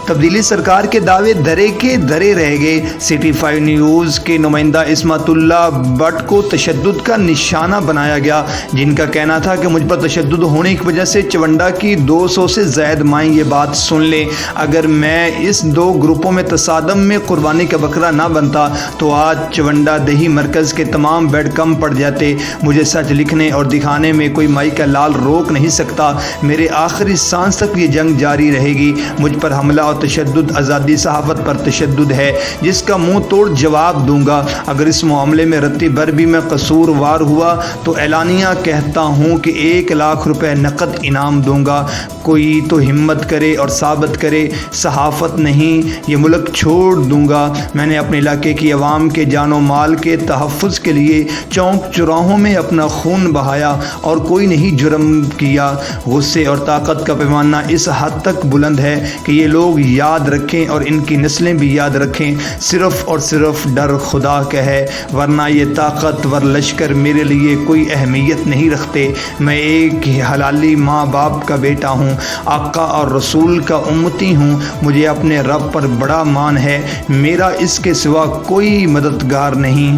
تبدیلی سرکار کے دعوے درے کے درے رہ گئے۔ سٹی 5 نیوز کے نمائندہ عصمت اللہ بٹ کو تشدد کا نشانہ بنایا گیا، جن کا کہنا تھا کہ مجھ پر تشدد ہونے کی وجہ سے چونڈا کی 200 سے زائد مائیں یہ بات سن لیں، اگر میں اس 2 گروپوں میں تصادم میں قربانی کا بکرا نہ بنتا تو آج چونڈا دیہی مرکز کے تمام بیڈ کم پڑ جاتے۔ مجھے سچ لکھنے اور دکھانے میں کوئی مائی کا لال روک نہیں سکتا، میرے آخری سانس تک یہ جنگ جاری رہے گی۔ مجھ پر حملہ اور تشدد آزادی صحافت پر تشدد ہے، جس کا منہ توڑ جواب دوں گا۔ اگر اس معاملے میں رتی بھر بھی میں قصوروار ہوا تو اعلانیہ کہتا ہوں کہ 1 لاکھ روپے نقد انعام دوں گا۔ کوئی تو ہمت کرے اور ثابت کرے، صحافت نہیں یہ ملک چھوڑ دوں گا۔ میں نے اپنے علاقے کی عوام کے جان و مال کے تحفظ کے لیے چوک چوراہوں میں اپنا خون بہایا اور کوئی نہیں جرم کیا۔ غصے اور طاقت کا پیمانہ اس حد تک بلند ہے کہ یہ لوگ یاد رکھیں اور ان کی نسلیں بھی یاد رکھیں، صرف اور صرف ڈر خدا کا ہے، ورنہ یہ طاقتور لشکر میرے لیے کوئی اہمیت نہیں رکھتے۔ میں ایک حلالی ماں باپ کا بیٹا ہوں، آقا اور رسول کا امتی ہوں، مجھے اپنے رب پر بڑا مان ہے، میرا اس کے سوا کوئی مددگار نہیں۔